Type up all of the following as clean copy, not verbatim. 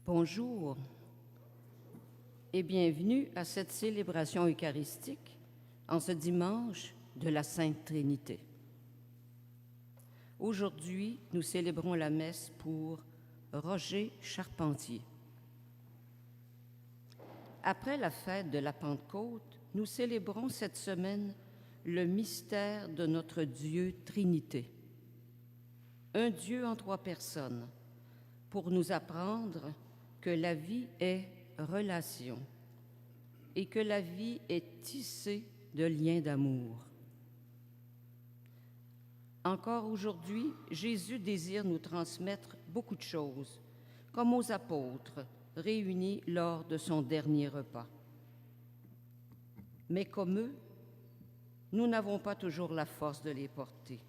Bonjour et bienvenue à cette célébration eucharistique en ce dimanche de la Sainte Trinité. Aujourd'hui, nous célébrons la messe pour Roger Charpentier. Après la fête de la Pentecôte, nous célébrons cette semaine le mystère de notre Dieu Trinité. Un Dieu en trois personnes, pour nous apprendre que la vie est relation et que la vie est tissée de liens d'amour. Encore aujourd'hui, Jésus désire nous transmettre beaucoup de choses, comme aux apôtres réunis lors de son dernier repas. Mais comme eux, nous n'avons pas toujours la force de les porter.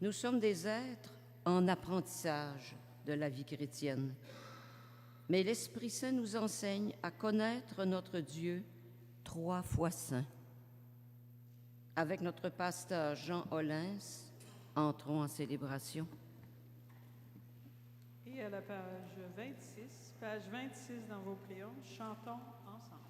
Nous sommes des êtres en apprentissage de la vie chrétienne. Mais l'Esprit Saint nous enseigne à connaître notre Dieu 3 fois saint. Avec notre pasteur Jean Hollins, entrons en célébration. Et à la page 26 dans vos crayons, chantons ensemble.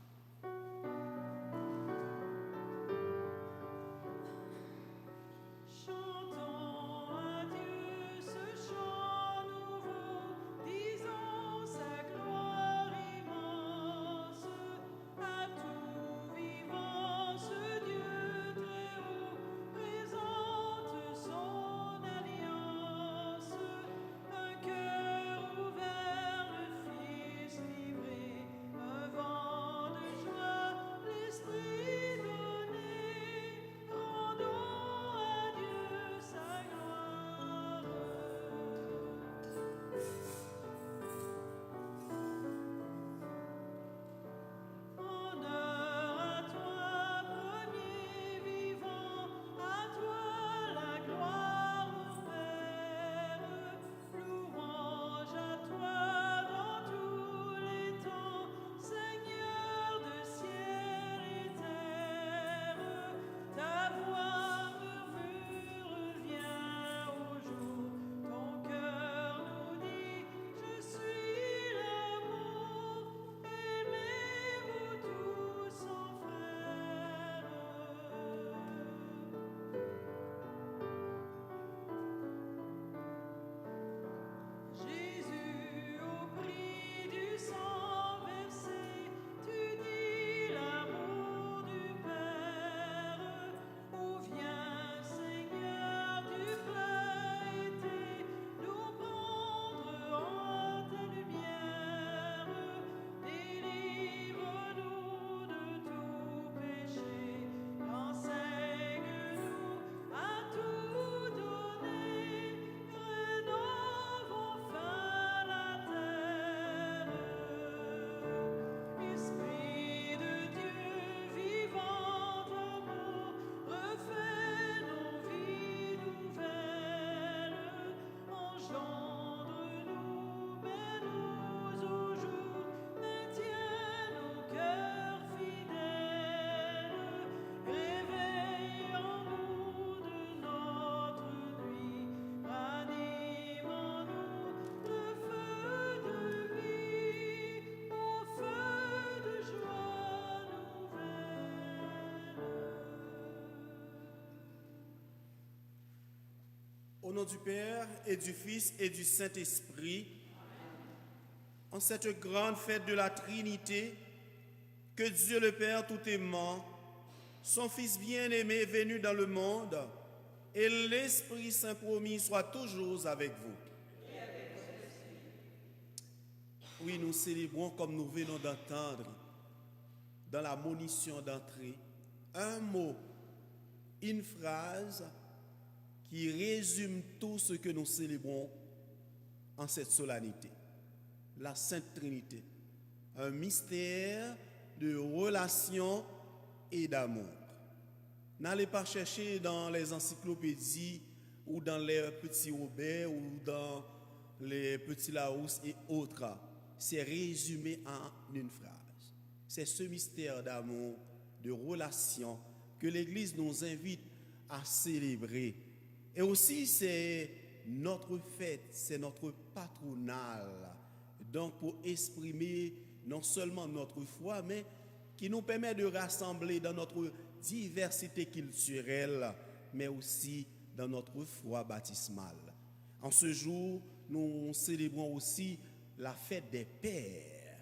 Au nom du Père et du Fils et du Saint-Esprit, en cette grande fête de la Trinité, que Dieu le Père tout-aimant, son Fils bien-aimé est venu dans le monde, et l'Esprit Saint promis soit toujours avec vous. Oui, nous célébrons comme nous venons d'entendre dans la monition d'entrée un mot, une phrase qui résume tout ce que nous célébrons en cette solennité. La Sainte Trinité, un mystère de relation et d'amour. N'allez pas chercher dans les encyclopédies ou dans les petits Robert ou dans les petits Larousse et autres. C'est résumé en une phrase. C'est ce mystère d'amour, de relation que l'Église nous invite à célébrer. Et aussi, c'est notre fête, c'est notre patronale donc pour exprimer non seulement notre foi, mais qui nous permet de rassembler dans notre diversité culturelle, mais aussi dans notre foi baptismale. En ce jour, nous célébrons aussi la fête des pères.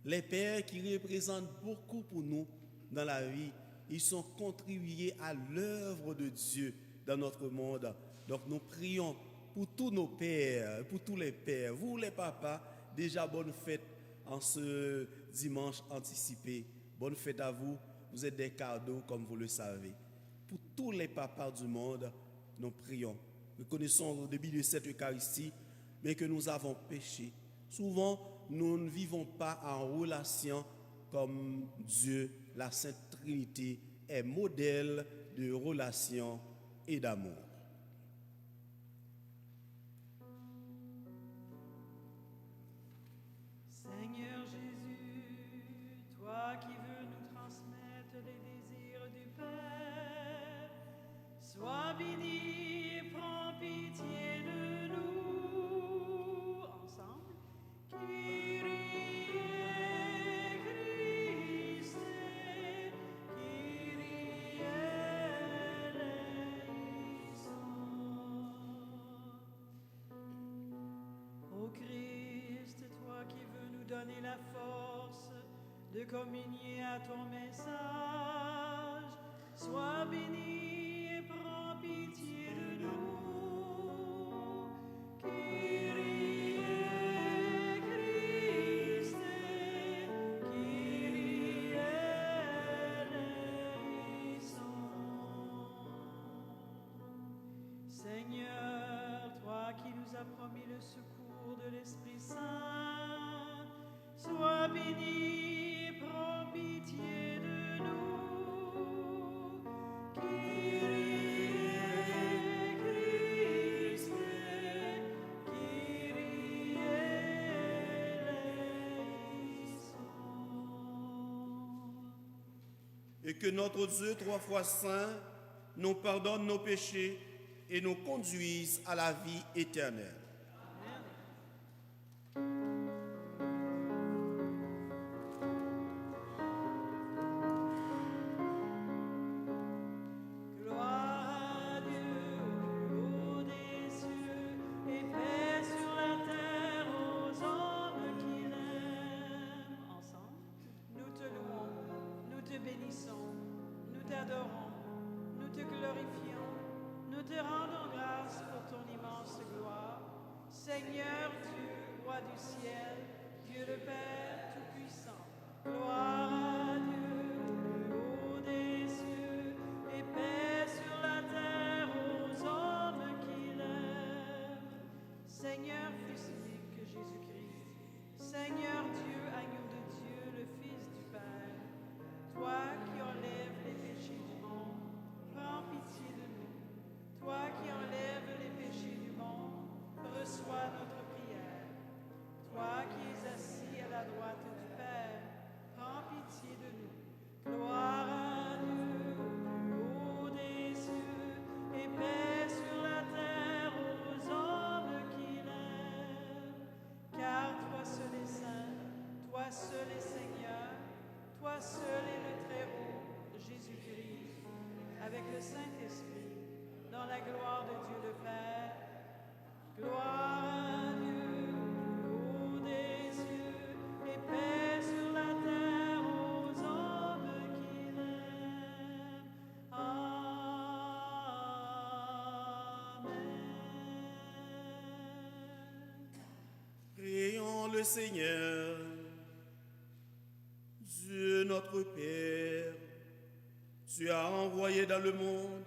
Les pères qui représentent beaucoup pour nous dans la vie, ils sont contribués à l'œuvre de Dieu dans notre monde. Donc nous prions pour tous nos pères, pour tous les pères. Vous les papas, déjà bonne fête en ce dimanche anticipé. Bonne fête à vous. Vous êtes des cadeaux comme vous le savez. Pour tous les papas du monde, nous prions. Nous connaissons au début de cette Eucharistie, mais que nous avons péché. Souvent, nous ne vivons pas en relation comme Dieu, la Sainte Trinité, est modèle de relation et d'amour. Seigneur Jésus, toi qui veux nous transmettre les désirs du Père, sois béni et prends pitié de nous. Ensemble. Kyrie Christe, Kyrie eleison. Ô Christ, toi qui veux nous donner la force de communier à ton message, sois béni et prends pitié de nous. Kyrie Christe, Kyrie eleison. Seigneur, toi qui nous as promis le secours de l'Esprit Saint, sois béni et prends pitié de nous. Kyrie Christe, Kyrie eleison. Et que notre Dieu, trois fois saint, nous pardonne nos péchés et nous conduise à la vie éternelle. Gloire à Dieu du haut des cieux et paix sur la terre aux hommes qu'il aime. Ensemble, nous te louons, nous te bénissons, nous t'adorons, nous te glorifions, nous te rendons grâce pour ton immense gloire. Seigneur Dieu, roi du ciel, Dieu le Père Tout-Puissant, gloire à Dieu du haut des cieux et paix sur la terre aux hommes qu'il aime. Seigneur, Fils unique Jésus-Christ, Seigneur Dieu, agneau de Dieu, le Fils du Père, toi qui enlèves les péchés du monde, prends pitié de nous. Toi qui enlèves les péchés du monde, reçois notre prière. Toi qui es assis à la droite du Père, prends pitié de nous. Gloire à Dieu du haut des cieux et paix sur la terre aux hommes qu'il aime. Car toi seul est saint, toi seul est Seigneur, toi seul est le Très-Haut, Jésus-Christ, avec le Saint-Esprit, dans la gloire de Dieu le Père. Gloire à Dieu du haut des cieux et paix sur la terre aux hommes qu'il aime. Amen. Prions le Seigneur. Dieu notre Père, tu as envoyé dans le monde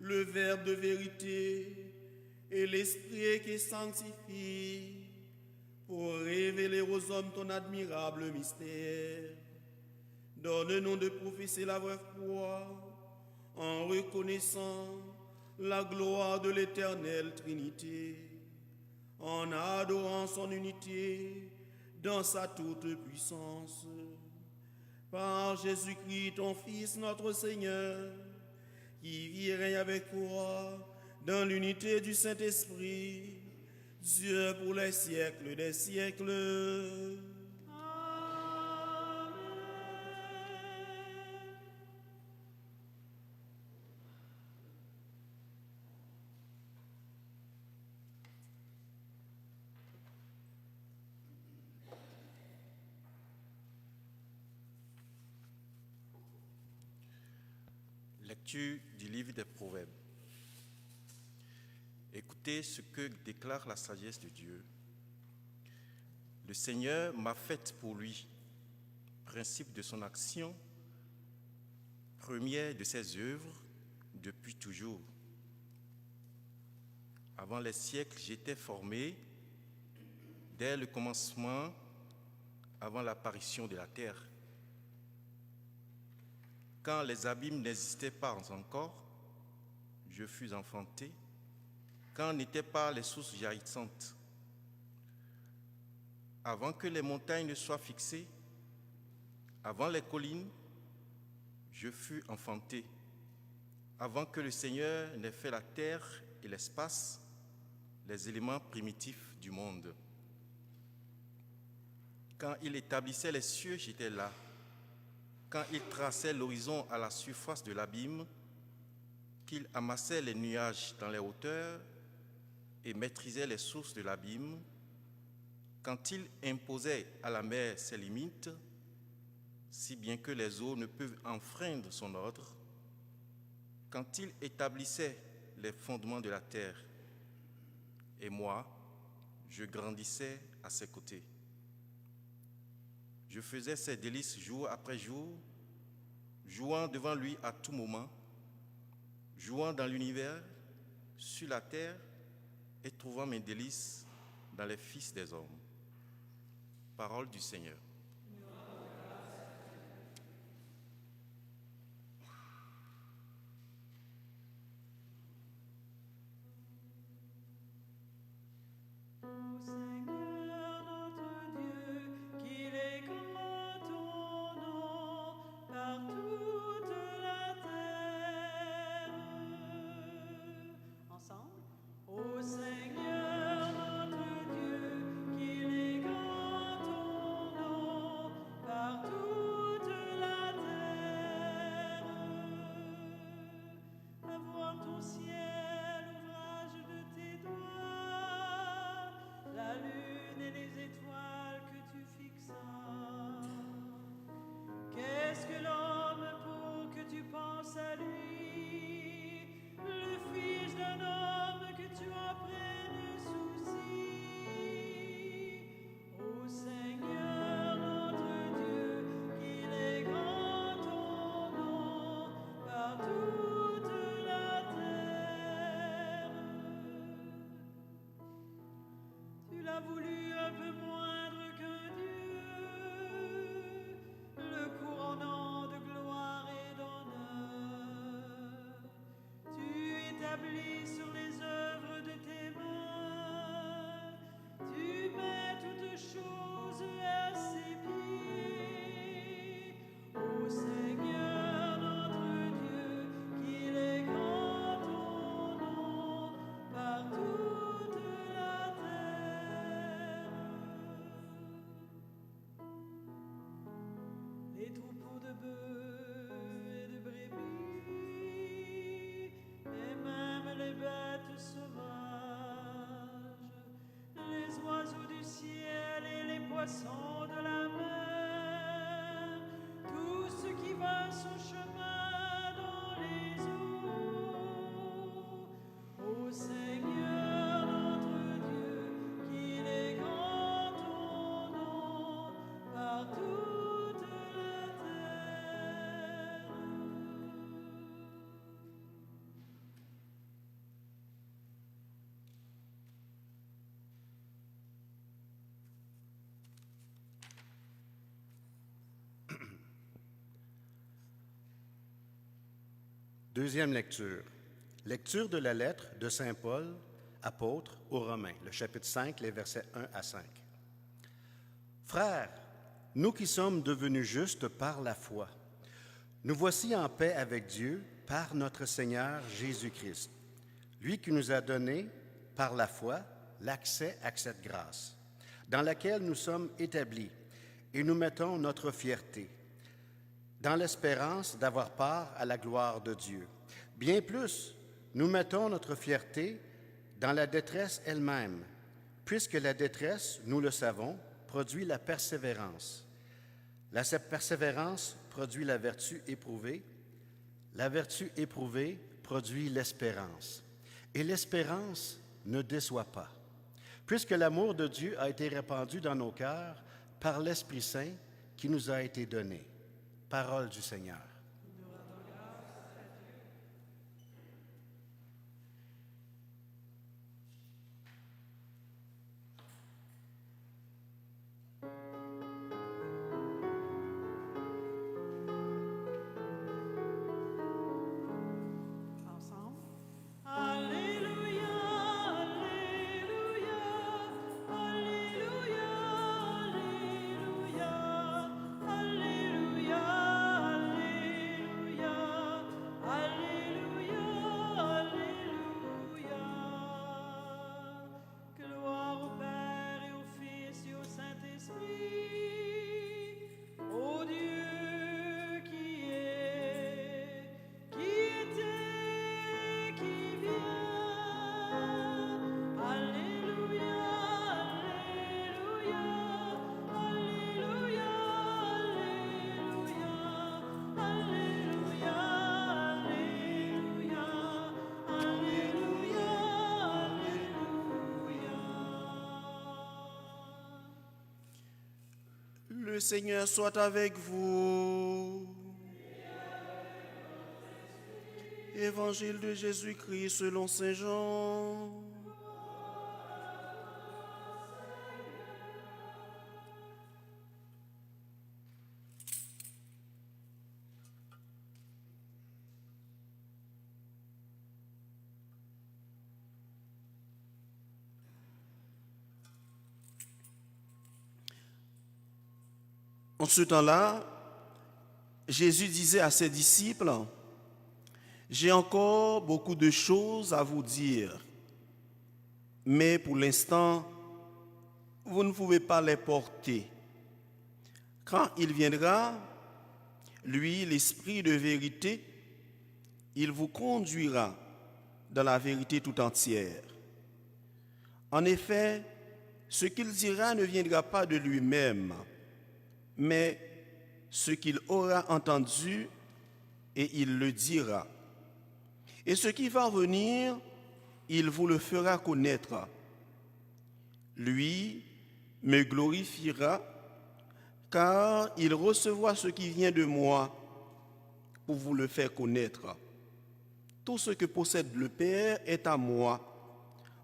le Verbe de vérité et l'Esprit qui sanctifie pour révéler aux hommes ton admirable mystère. Donne-nous de professer la vraie foi en reconnaissant la gloire de l'éternelle Trinité, en adorant son unité dans sa toute puissance. Par Jésus-Christ, ton Fils, notre Seigneur, qui vit et règne avec toi dans l'unité du Saint-Esprit, Dieu pour les siècles des siècles. Amen. Lecture du livre des Proverbes. Écoutez ce que déclare la sagesse de Dieu. Le Seigneur m'a faite pour lui, principe de son action, première de ses œuvres depuis toujours. Avant les siècles, j'étais formé, dès le commencement, avant l'apparition de la terre. Quand les abîmes n'existaient pas encore, je fus enfanté, quand n'étaient pas les sources jaillissantes. Avant que les montagnes ne soient fixées, avant les collines, je fus enfanté. Avant que le Seigneur n'ait fait la terre et l'espace, les éléments primitifs du monde. Quand il établissait les cieux, j'étais là. Quand il traçait l'horizon à la surface de l'abîme, qu'il amassait les nuages dans les hauteurs et maîtrisait les sources de l'abîme, quand il imposait à la mer ses limites, si bien que les eaux ne peuvent enfreindre son ordre, quand il établissait les fondements de la terre, et moi, je grandissais à ses côtés. Je faisais ses délices jour après jour, jouant devant lui à tout moment, jouant dans l'univers, sur la terre, et trouvant mes délices dans les fils des hommes. Parole du Seigneur. Ô Seigneur notre Dieu, qu'il est grand ton nom par toute la terre. Ensemble. Ô Seigneur notre Dieu, qu'il est grand ton nom par toute la terre. À voir ton ciel, ouvrage de tes doigts, la lune et les étoiles que tu fixas. Qu'est-ce que l'homme pour que tu penses à lui, le fils d'un homme que tu en prennes souci. Ô Seigneur notre Dieu, qu'il est grand ton nom par toute la terre. Tu l'as voulu un peu moindre qu'un Dieu, le couronnant de gloire et d'honneur. Tu établis sur les œuvres de tes mains, tu mets toutes choses à ses pieds. Ô Seigneur notre Dieu, qu'il est grand ton nom par toute la terre. Les troupeaux de bœufs et de brebis, et même les bêtes sauvages, les oiseaux du ciel et les poissons de la mer, tout ce qui va son chemin dans les eaux. Ô Seigneur notre Dieu, qu'il est grand ton nom par toute la terre. Deuxième lecture. Lecture de la lettre de Saint Paul, apôtre aux Romains, le chapitre 5, les versets 1 à 5. Frères, nous qui sommes devenus justes par la foi, nous voici en paix avec Dieu par notre Seigneur Jésus-Christ, lui qui nous a donné, par la foi, l'accès à cette grâce, dans laquelle nous sommes établis, et nous mettons notre fierté, dans l'espérance d'avoir part à la gloire de Dieu. Bien plus, nous mettons notre fierté dans la détresse elle-même, puisque la détresse, nous le savons, produit la persévérance. La persévérance produit la vertu éprouvée produit l'espérance. Et l'espérance ne déçoit pas, puisque l'amour de Dieu a été répandu dans nos cœurs par l'Esprit Saint qui nous a été donné. Parole du Seigneur. Ensemble. Alléluia, Alléluia, Alléluia, Alléluia, Alléluia, Alléluia, Alléluia, Alléluia. Gloire au Père et au Fils et au Saint-Esprit, ô Dieu qui est, qui était, qui vient. Alléluia, Alléluia, Alléluia, Alléluia, Alléluia, Alléluia, Alléluia, Alléluia. Le Seigneur soit avec vous. Évangile de Jésus-Christ selon Saint Jean. En ce temps-là, Jésus disait à ses disciples, « J'ai encore beaucoup de choses à vous dire, mais pour l'instant, vous ne pouvez pas les porter. Quand il viendra, lui, l'Esprit de vérité, il vous conduira dans la vérité tout entière. En effet, ce qu'il dira ne viendra pas de lui-même, mais ce qu'il aura entendu, et il le dira. Et ce qui va venir, il vous le fera connaître. Lui me glorifiera, car il recevra ce qui vient de moi pour vous le faire connaître. Tout ce que possède le Père est à moi.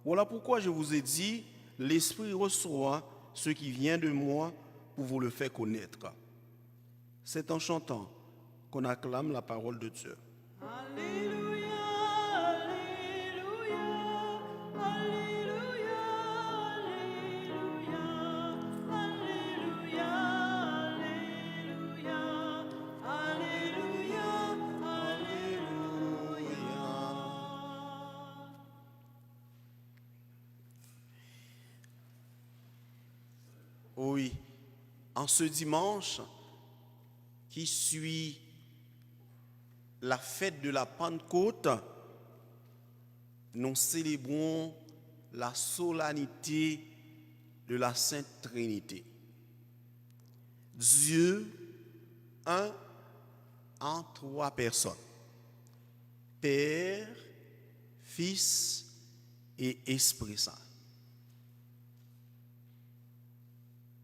Voilà pourquoi je vous ai dit, l'Esprit reçoit ce qui vient de moi pour vous le faire connaître. C'est en chantant qu'on acclame la parole de Dieu. Alléluia, Alléluia, Alléluia, Alléluia, Alléluia, Alléluia, Alléluia. Oui, en ce dimanche qui suit la fête de la Pentecôte, nous célébrons la solennité de la Sainte Trinité. Dieu, un en trois personnes, Père, Fils et Esprit Saint.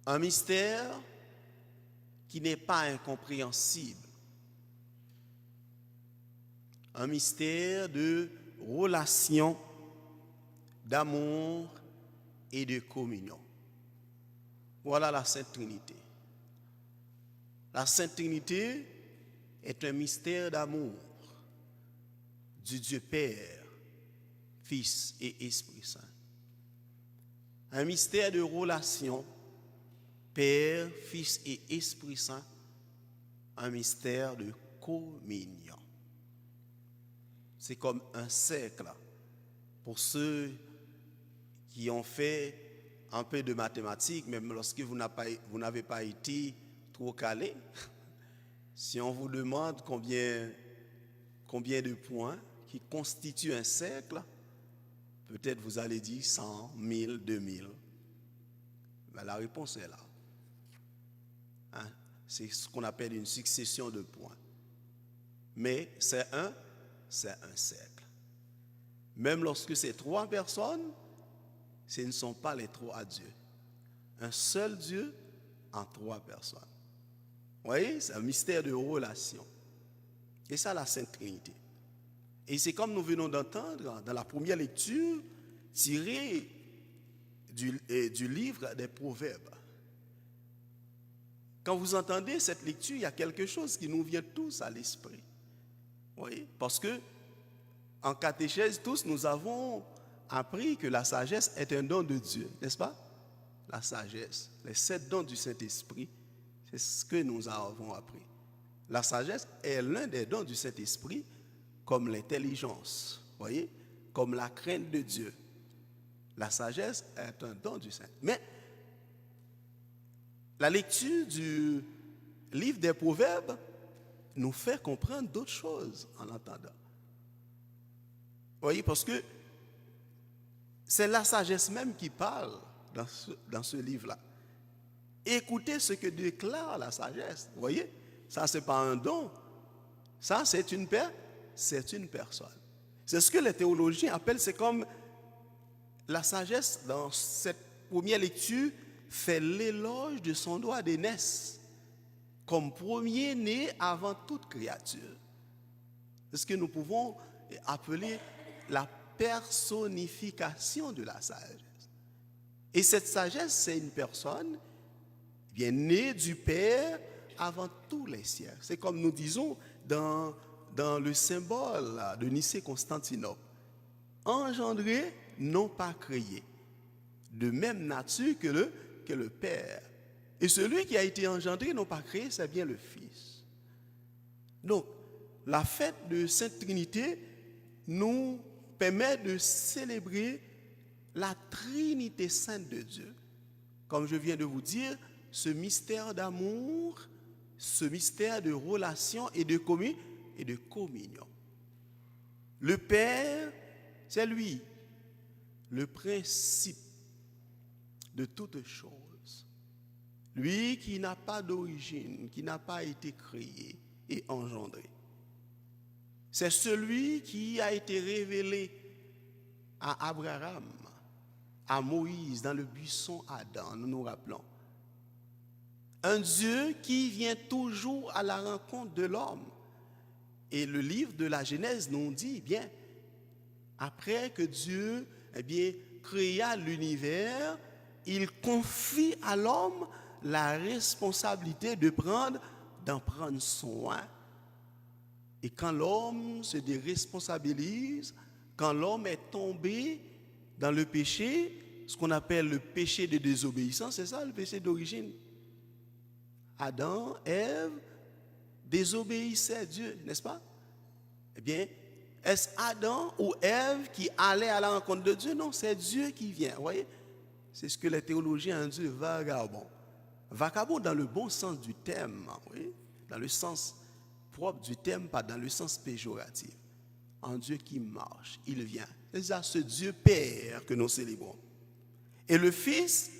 Un mystère qui n'est pas incompréhensible. Un mystère de relation, d'amour et de communion. Voilà la Sainte Trinité. La Sainte Trinité est un mystère d'amour du Dieu Père, Fils et Esprit Saint. Un mystère de relation, Père, Fils et Esprit Saint, un mystère de communion. C'est comme un cercle pour ceux qui ont fait un peu de mathématiques, même lorsque vous n'avez pas été trop calé, si on vous demande combien de points qui constituent un cercle, peut-être vous allez dire 100, 1000, 2000. Mais la réponse est là. Hein? C'est ce qu'on appelle une succession de points. Mais c'est un cercle. Même lorsque c'est 3 personnes, ce ne sont pas les 3 dieux. Un seul Dieu en 3 personnes. Vous voyez, c'est un mystère de relation. Et ça, la Sainte Trinité. Et c'est comme nous venons d'entendre dans la première lecture, tirée du livre des Proverbes. Quand vous entendez cette lecture, il y a quelque chose qui nous vient tous à l'esprit. Vous voyez, parce que en catéchèse, tous, nous avons appris que la sagesse est un don de Dieu, n'est-ce pas? La sagesse, les 7 dons du Saint-Esprit, c'est ce que nous avons appris. La sagesse est l'un des dons du Saint-Esprit, comme l'intelligence, voyez, comme la crainte de Dieu. La sagesse est un don du Saint. Mais la lecture du livre des Proverbes nous fait comprendre d'autres choses en l'entendant. Vous voyez, parce que c'est la sagesse même qui parle dans ce livre-là. Écoutez ce que déclare la sagesse. Vous voyez, ça, ce n'est pas un don. Ça, c'est une personne. C'est ce que les théologiens appellent, c'est comme la sagesse, dans cette première lecture, fait l'éloge de son droit d'aînesse, comme premier-né avant toute créature. C'est ce que nous pouvons appeler la personnification de la sagesse. Et cette sagesse, c'est une personne bien née du Père avant tous les siècles. C'est comme nous disons dans le symbole de Nicée-Constantinople. Engendré, non pas créé. De même nature que le Père. Et celui qui a été engendré, non pas créé, c'est bien le Fils. Donc, la fête de Sainte Trinité nous permet de célébrer la Trinité sainte de Dieu. Comme je viens de vous dire, ce mystère d'amour, ce mystère de relation et de communion. Le Père, c'est lui, le principe de toutes choses. Lui qui n'a pas d'origine, qui n'a pas été créé et engendré. C'est celui qui a été révélé à Abraham, à Moïse, dans le buisson Adam, nous nous rappelons. Un Dieu qui vient toujours à la rencontre de l'homme. Et le livre de la Genèse nous dit, bien, après que Dieu créa l'univers, il confie à l'homme la responsabilité d'en prendre soin. Et quand l'homme se déresponsabilise, quand l'homme est tombé dans le péché, ce qu'on appelle le péché de désobéissance, c'est ça le péché d'origine. Adam, Ève désobéissaient à Dieu, n'est-ce pas? Eh bien, est-ce Adam ou Ève qui allait à la rencontre de Dieu? Non, c'est Dieu qui vient, vous voyez? C'est ce que les théologiens ont dit vagabond. Vagabond dans le bon sens du terme, oui? Dans le sens propre du terme, pas dans le sens péjoratif. Un Dieu qui marche, il vient. C'est ça, ce Dieu Père que nous célébrons. Et le Fils,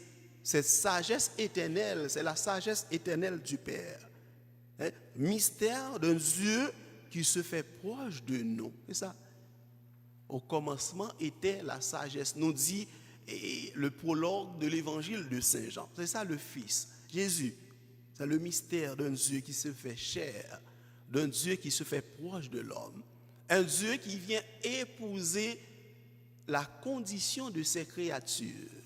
cette sagesse éternelle, c'est la sagesse éternelle du Père. Hein? Mystère d'un Dieu qui se fait proche de nous. C'est ça. Au commencement était la sagesse. Nous dit le prologue de l'évangile de Saint Jean. C'est ça le Fils, Jésus. C'est le mystère d'un Dieu qui se fait chair, d'un Dieu qui se fait proche de l'homme. Un Dieu qui vient épouser la condition de ses créatures,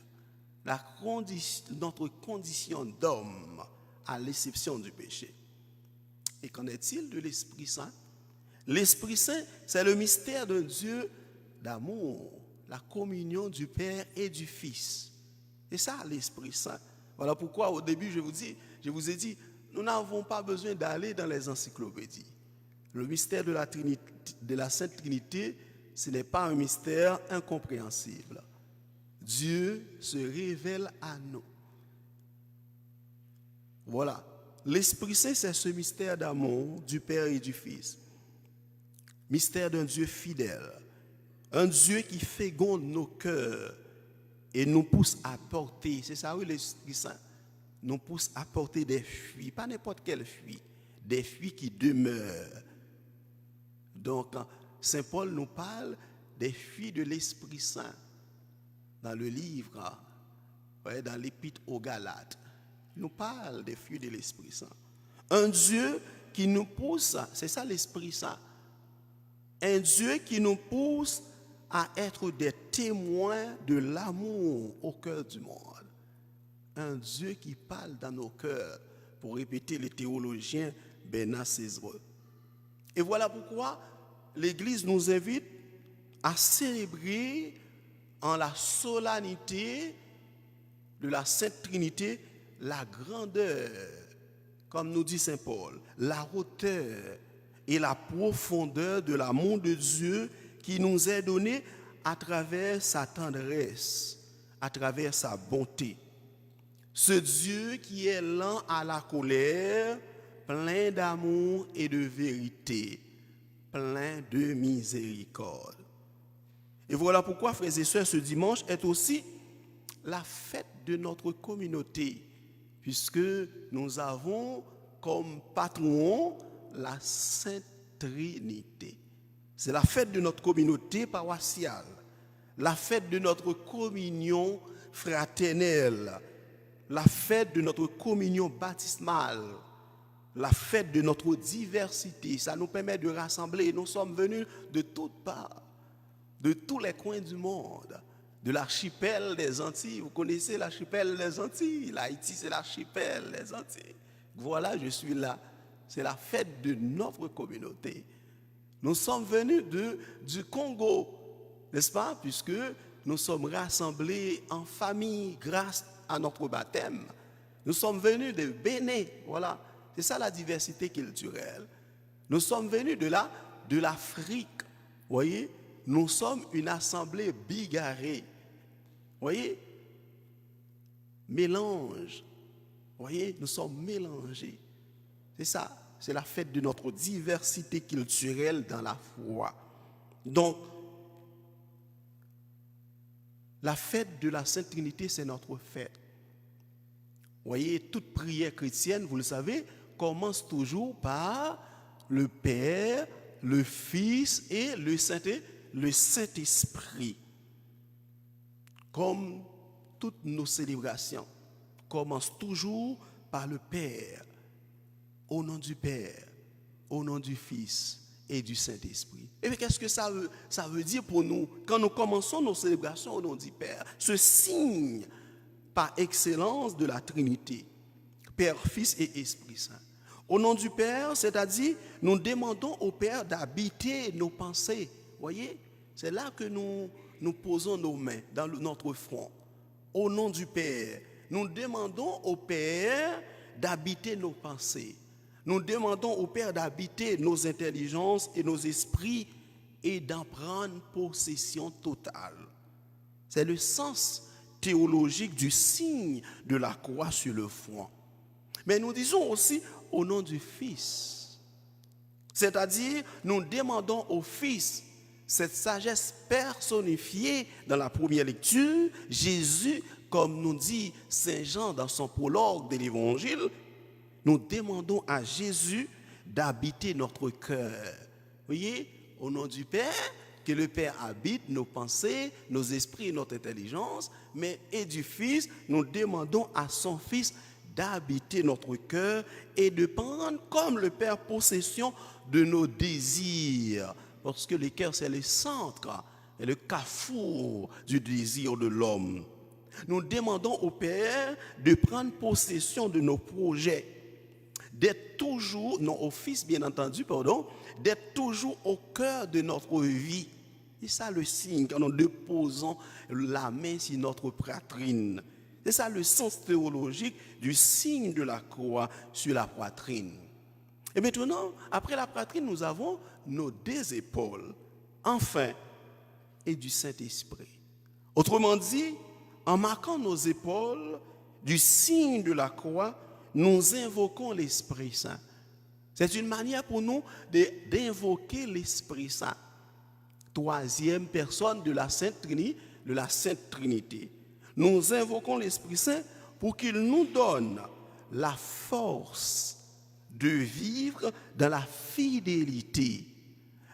notre condition d'homme à l'exception du péché. Et qu'en est-il de l'Esprit Saint? L'Esprit Saint, c'est le mystère d'un Dieu d'amour, la communion du Père et du Fils. C'est ça l'Esprit Saint. Voilà pourquoi au début je vous ai dit, nous n'avons pas besoin d'aller dans les encyclopédies. Le mystère de la Sainte Trinité, ce n'est pas un mystère incompréhensible. Dieu se révèle à nous. Voilà. L'Esprit Saint, c'est ce mystère d'amour du Père et du Fils. Mystère d'un Dieu fidèle. Un Dieu qui féconde nos cœurs et nous pousse à porter. C'est ça, oui, l'Esprit Saint. Nous pousse à porter des fruits. Pas n'importe quel fruit. Des fruits qui demeurent. Donc, Saint Paul nous parle des fruits de l'Esprit Saint dans le livre, dans l'Épître aux Galates. Il nous parle des fruits de l'Esprit Saint. Un Dieu qui nous pousse, c'est ça l'Esprit Saint. Un Dieu qui nous pousse à être des témoins de l'amour au cœur du monde. Un Dieu qui parle dans nos cœurs, pour répéter les théologiens Bernard Césareux. Et voilà pourquoi l'Église nous invite à célébrer en la solennité de la Sainte Trinité la grandeur, comme nous dit Saint Paul, la hauteur et la profondeur de l'amour de Dieu qui nous est donné à travers sa tendresse, à travers sa bonté. Ce Dieu qui est lent à la colère, plein d'amour et de vérité, plein de miséricorde. Et voilà pourquoi, frères et sœurs, ce dimanche est aussi la fête de notre communauté, puisque nous avons comme patron la Sainte Trinité. C'est la fête de notre communauté paroissiale, la fête de notre communion fraternelle, la fête de notre communion baptismale, la fête de notre diversité. Ça nous permet de rassembler. Nous sommes venus de toutes parts, de tous les coins du monde, de l'archipel des Antilles. Vous connaissez l'archipel des Antilles? L'Haïti, c'est l'archipel des Antilles. Voilà, je suis là. C'est la fête de notre communauté. Nous sommes venus du Congo, n'est-ce pas? Puisque nous sommes rassemblés en famille grâce à notre baptême. Nous sommes venus de Bénin, voilà. C'est ça la diversité culturelle. Nous sommes venus de l'Afrique, voyez? Nous sommes une assemblée bigarrée. Voyez? Mélange. Voyez? Nous sommes mélangés. C'est ça. C'est la fête de notre diversité culturelle dans la foi. Donc, la fête de la Sainte Trinité, c'est notre fête. Voyez, toute prière chrétienne, vous le savez, commence toujours par le Père, le Fils et le Saint-Esprit. Comme toutes nos célébrations commencent toujours par le Père, au nom du Père, au nom du Fils et du Saint-Esprit. Et bien, qu'est-ce que ça veut dire pour nous quand nous commençons nos célébrations au nom du Père? Ce signe par excellence de la Trinité, Père, Fils et Esprit Saint. Au nom du Père, c'est-à-dire, nous demandons au Père d'habiter nos pensées. Voyez, c'est là que nous posons nos mains dans notre front. Au nom du Père, nous demandons au Père d'habiter nos pensées. Nous demandons au Père d'habiter nos intelligences et nos esprits et d'en prendre possession totale. C'est le sens théologique du signe de la croix sur le front. Mais nous disons aussi au nom du Fils. C'est-à-dire, nous demandons au Fils cette sagesse personnifiée dans la première lecture. Jésus, comme nous dit Saint Jean dans son prologue de l'Évangile, nous demandons à Jésus d'habiter notre cœur. Vous voyez, au nom du Père, que le Père habite nos pensées, nos esprits et notre intelligence, mais et du Fils, nous demandons à son Fils d'habiter notre cœur et de prendre comme le Père possession de nos désirs. Parce que le cœur, c'est le centre et le carrefour du désir de l'homme. Nous demandons au Père de prendre possession de nos projets, d'être toujours, non au Fils bien entendu, pardon, d'être toujours au cœur de notre vie. C'est ça le signe quand nous déposons la main sur notre poitrine. C'est ça le sens théologique du signe de la croix sur la poitrine. Et maintenant, après la poitrine, nous avons nos deux épaules, enfin, et du Saint-Esprit. Autrement dit, en marquant nos épaules du signe de la croix, nous invoquons l'Esprit Saint. C'est une manière pour nous d'invoquer l'Esprit Saint. Troisième personne de la Sainte Trinité. Nous invoquons l'Esprit Saint pour qu'il nous donne la force de vivre dans la fidélité,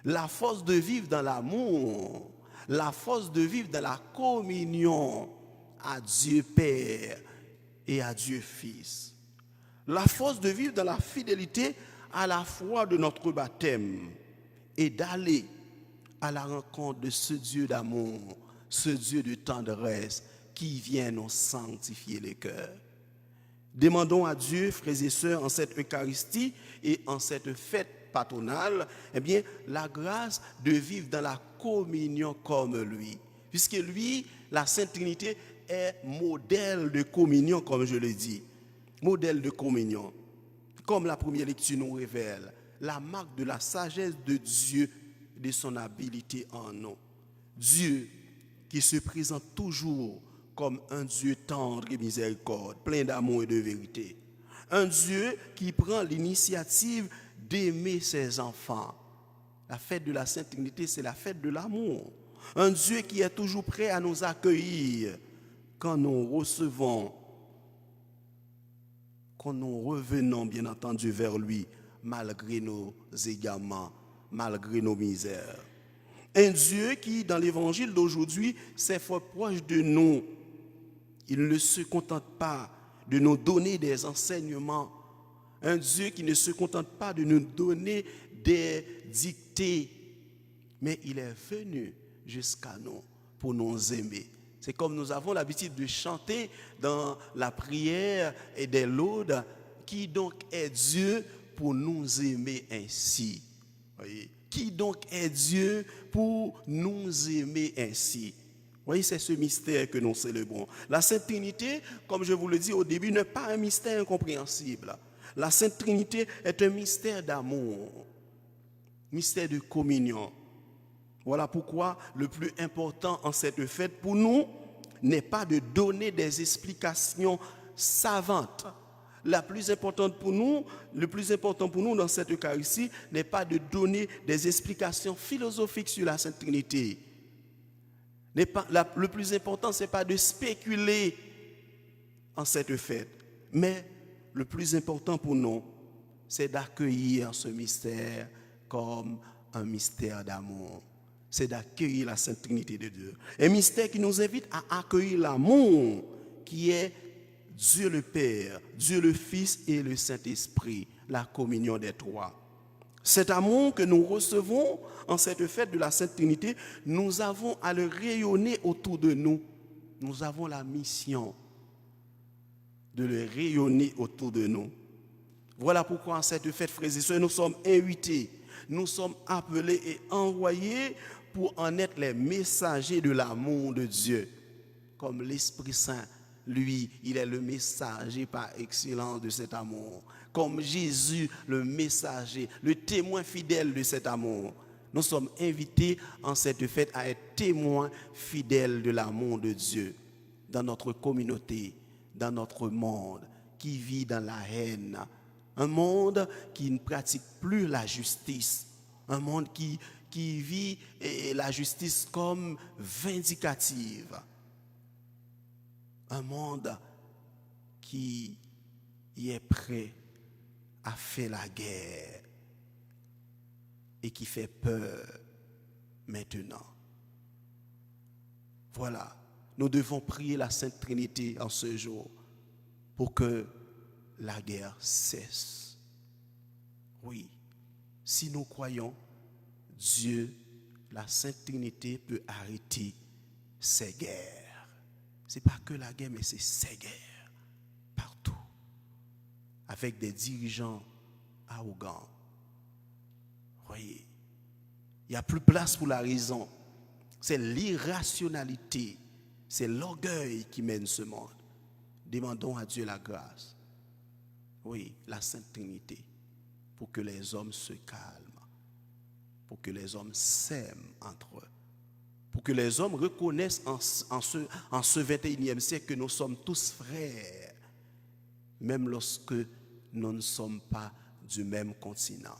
la force de vivre dans l'amour, la force de vivre dans la communion à Dieu Père et à Dieu Fils. La force de vivre dans la fidélité à la foi de notre baptême et d'aller à la rencontre de ce Dieu d'amour, ce Dieu de tendresse qui vient nous sanctifier les cœurs. Demandons à Dieu, frères et sœurs, en cette Eucharistie et en cette fête patronale, eh bien, la grâce de vivre dans la communion comme lui. Puisque lui, la Sainte Trinité, est modèle de communion, comme je le dis. Modèle de communion. Comme la première lecture nous révèle, la marque de la sagesse de Dieu, de son habileté en nous. Dieu qui se présente toujours comme un Dieu tendre et miséricorde, plein d'amour et de vérité. Un Dieu qui prend l'initiative d'aimer ses enfants. La fête de la Sainte Trinité, c'est la fête de l'amour. Un Dieu qui est toujours prêt à nous accueillir quand nous recevons, quand nous revenons, bien entendu, vers lui, malgré nos égarements, malgré nos misères. Un Dieu qui, dans l'évangile d'aujourd'hui, s'est fort proche de nous. Il ne se contente pas de nous donner des enseignements. Un Dieu qui ne se contente pas de nous donner des dictées, mais il est venu jusqu'à nous pour nous aimer. C'est comme nous avons l'habitude de chanter dans la prière et des laudes, qui donc est Dieu pour nous aimer ainsi. Voyez? Qui donc est Dieu pour nous aimer ainsi? Voyez, c'est ce mystère que nous célébrons. La Sainte Trinité, comme je vous le dis au début, n'est pas un mystère incompréhensible. La Sainte Trinité est un mystère d'amour, mystère de communion. Voilà pourquoi le plus important en cette fête pour nous n'est pas de donner des explications savantes. Le plus important pour nous dans cette Eucharistie n'est pas de donner des explications philosophiques sur la Sainte Trinité. Le plus important, ce n'est pas de spéculer en cette fête. Mais le plus important pour nous, c'est d'accueillir ce mystère comme un mystère d'amour. C'est d'accueillir la Sainte Trinité de Dieu. Un mystère qui nous invite à accueillir l'amour qui est Dieu le Père, Dieu le Fils et le Saint-Esprit, la communion des trois. Cet amour que nous recevons en cette fête de la Sainte Trinité, nous avons à le rayonner autour de nous. Nous avons la mission de le rayonner autour de nous. Voilà pourquoi en cette fête, frères et sœurs, nous sommes invités, nous sommes appelés et envoyés pour en être les messagers de l'amour de Dieu. Comme l'Esprit Saint, lui, il est le messager par excellence de cet amour. Comme Jésus, le messager, le témoin fidèle de cet amour. Nous sommes invités en cette fête à être témoins fidèles de l'amour de Dieu dans notre communauté, dans notre monde qui vit dans la haine. Un monde qui ne pratique plus la justice. Un monde qui vit la justice comme vindicative. Un monde qui est prêt à faire la guerre et qui fait peur maintenant. Voilà, nous devons prier la Sainte Trinité en ce jour pour que la guerre cesse. Oui, si nous croyons, Dieu, la Sainte Trinité peut arrêter ces guerres. Ce n'est pas que la guerre, mais c'est ces guerres, partout, avec des dirigeants arrogants. Voyez, il n'y a plus place pour la raison. C'est l'irrationalité, c'est l'orgueil qui mène ce monde. Demandons à Dieu la grâce. Oui, la Sainte Trinité, pour que les hommes se calment, pour que les hommes s'aiment entre eux, pour que les hommes reconnaissent en ce 21e siècle que nous sommes tous frères, même lorsque nous ne sommes pas du même continent,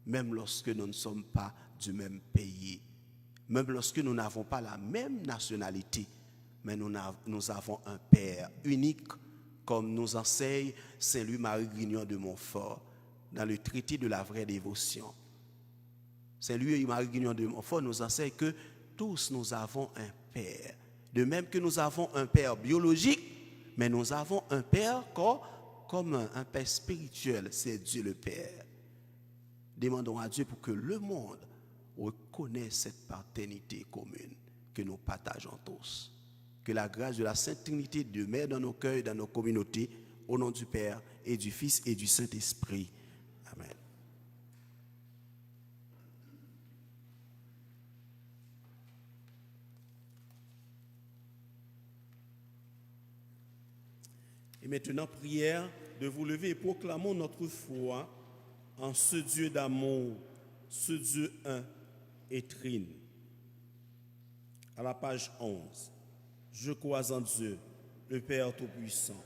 même lorsque nous ne sommes pas du même pays, même lorsque nous n'avons pas la même nationalité, mais nous avons un Père unique, comme nous enseigne Saint Louis-Marie Grignon de Montfort dans le traité de la vraie dévotion. Saint Louis-Marie Grignon de Montfort nous enseigne que tous nous avons un Père. De même que nous avons un Père biologique, mais nous avons un Père comme un Père spirituel, c'est Dieu le Père. Demandons à Dieu pour que le monde reconnaisse cette paternité commune que nous partageons tous. Que la grâce de la Sainte Trinité demeure dans nos cœurs et dans nos communautés, au nom du Père et du Fils et du Saint-Esprit. Amen. Et maintenant, prière de vous lever et proclamons notre foi en ce Dieu d'amour, ce Dieu un et trine. À la page 11. Je crois en Dieu, le Père Tout-Puissant.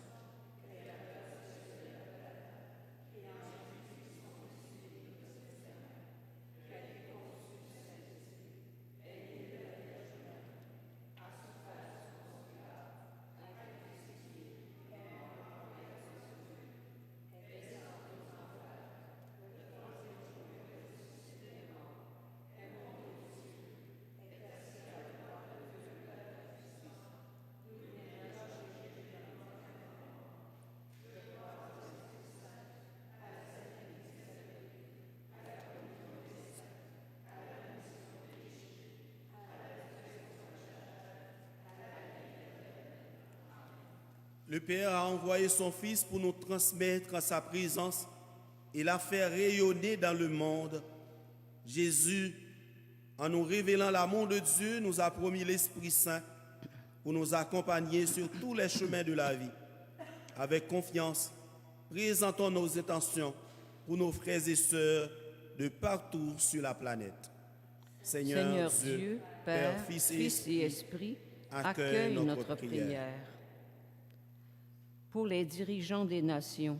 Le Père a envoyé son Fils pour nous transmettre sa présence et la faire rayonner dans le monde. Jésus, en nous révélant l'amour de Dieu, nous a promis l'Esprit Saint pour nous accompagner sur tous les chemins de la vie. Avec confiance, présentons nos intentions pour nos frères et sœurs de partout sur la planète. Seigneur Dieu, Père, Fils et Esprit, accueille notre prière. Pour les dirigeants des nations,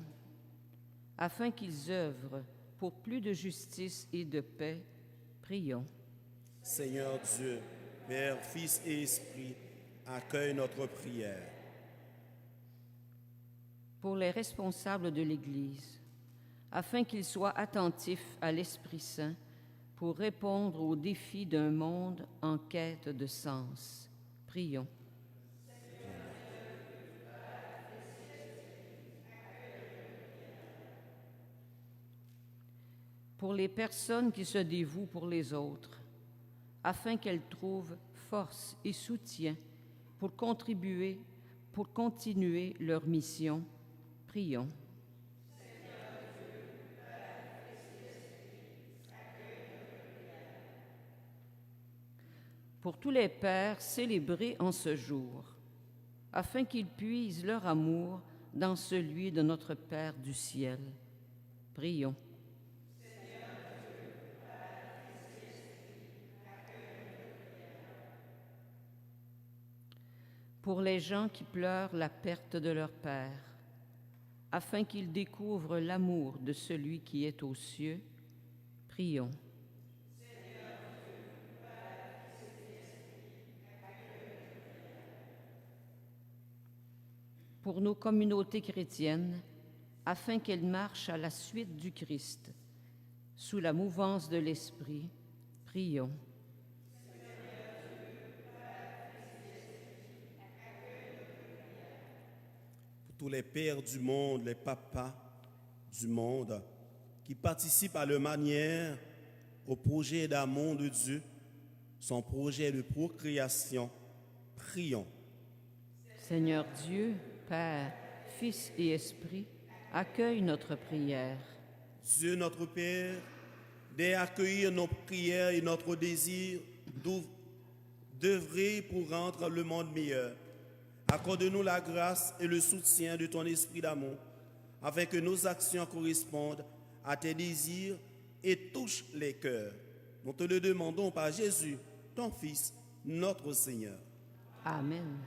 afin qu'ils œuvrent pour plus de justice et de paix, prions. Seigneur Dieu, Père, Fils et Esprit, accueille notre prière. Pour les responsables de l'Église, afin qu'ils soient attentifs à l'Esprit Saint pour répondre aux défis d'un monde en quête de sens, prions. Pour les personnes qui se dévouent pour les autres, afin qu'elles trouvent force et soutien pour continuer leur mission, prions. Pour tous les pères célébrés en ce jour, afin qu'ils puisent leur amour dans celui de notre Père du ciel, prions. Pour les gens qui pleurent la perte de leur père, afin qu'ils découvrent l'amour de celui qui est aux cieux, prions. Pour nos communautés chrétiennes, afin qu'elles marchent à la suite du Christ, sous la mouvance de l'Esprit, prions. Tous les pères du monde, les papas du monde, qui participent à leur manière au projet d'amour de Dieu, son projet de procréation, prions. Seigneur Dieu, Père, Fils et Esprit, accueille notre prière. Dieu notre Père, dès accueillir nos prières et notre désir d'œuvrer pour rendre le monde meilleur. Accorde-nous la grâce et le soutien de ton esprit d'amour, afin que nos actions correspondent à tes désirs et touchent les cœurs. Nous te le demandons par Jésus, ton Fils, notre Seigneur. Amen.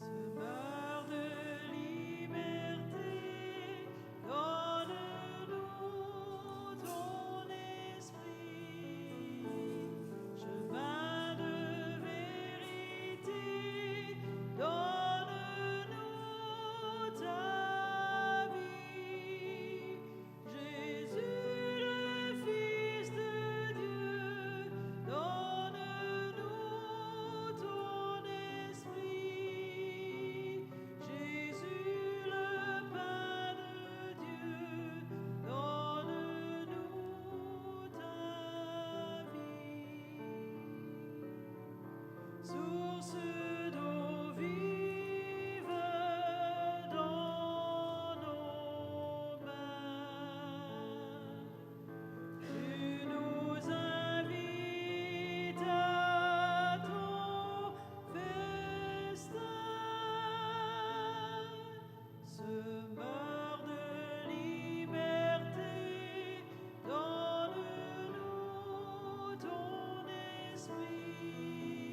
Semeur de liberté, donne-nous ton esprit, chemin de vérité, donne-nous ta vie. Jésus, le Fils de Dieu, donne-nous ton esprit. Jésus, le Pain de Dieu, donne-nous ta vie. Source d'eau vive dans nos mains, tu nous invites à ton festin. Semeur de liberté, donne-nous ton esprit,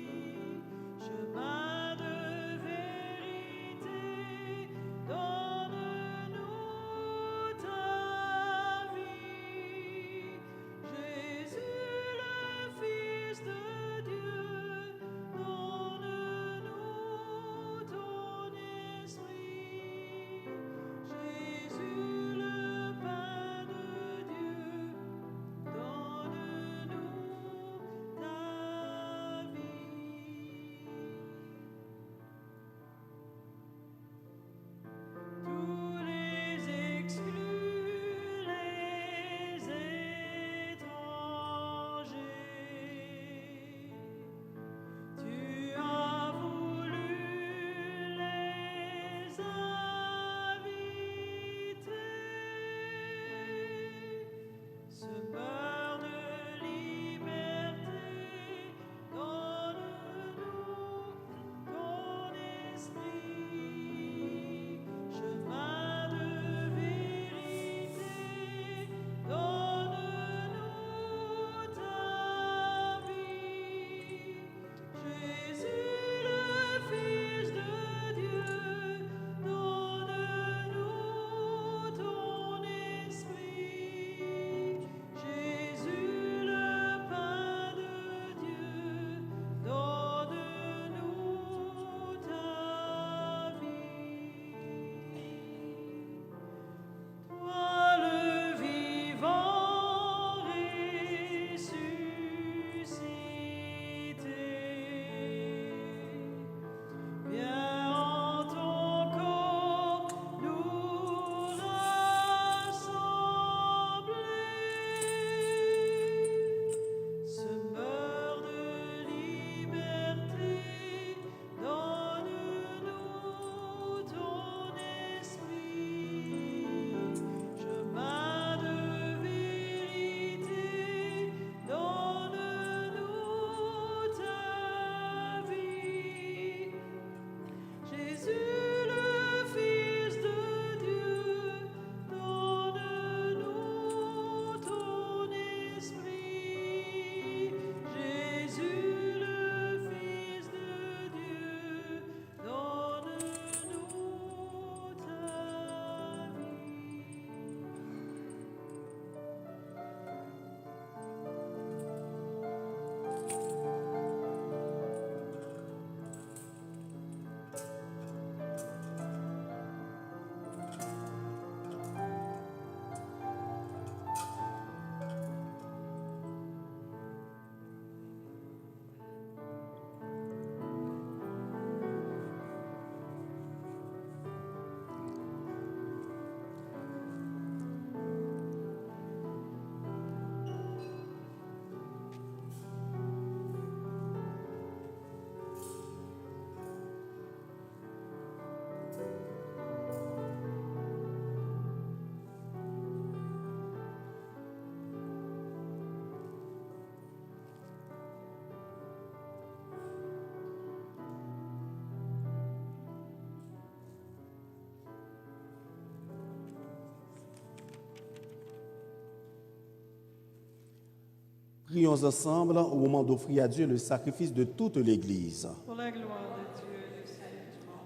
Prions ensemble au moment d'offrir à Dieu le sacrifice de toute l'Église. Pour la gloire de Dieu et le salut du monde.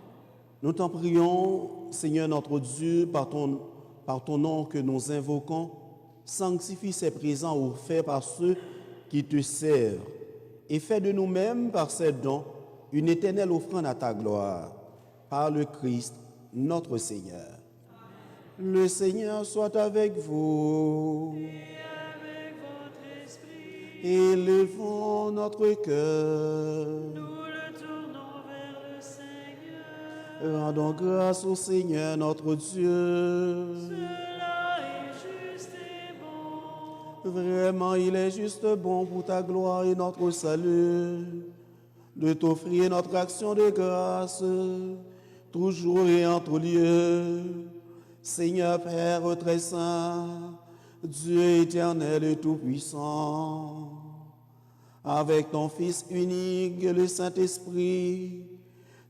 Nous t'en prions, Seigneur notre Dieu, par ton nom que nous invoquons, sanctifie ces présents offerts par ceux qui te servent et fais de nous-mêmes, par ces dons, une éternelle offrande à ta gloire, par le Christ, notre Seigneur. Amen. Le Seigneur soit avec vous. Avec votre esprit, Élevons notre cœur. nous le tournons vers le Seigneur. Rendons grâce au Seigneur notre Dieu. Cela est juste et bon. Vraiment, il est juste bon pour ta gloire et notre salut de t'offrir notre action de grâce, toujours et en tout lieu. Seigneur Père très saint, Dieu éternel et tout-puissant, avec ton Fils unique, le Saint-Esprit,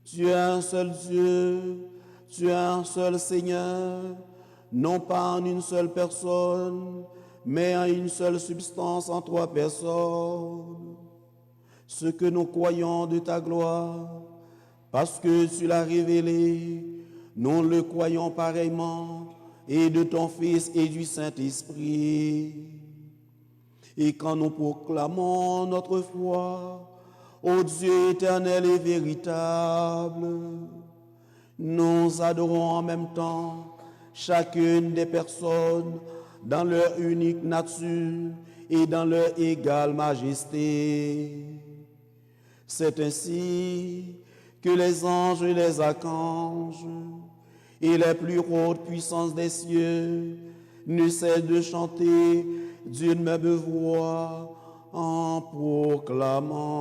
tu es un seul Dieu, tu es un seul Seigneur, non pas en une seule personne, mais en une seule substance en trois personnes. Ce que nous croyons de ta gloire, parce que tu l'as révélé, nous le croyons pareillement, et de ton Fils et du Saint-Esprit. Et quand nous proclamons notre foi, ô Dieu éternel et véritable, nous adorons en même temps chacune des personnes dans leur unique nature et dans leur égale majesté. C'est ainsi que les anges et les archanges et les plus hautes puissances des cieux ne cessent de chanter d'une même voix en proclamant.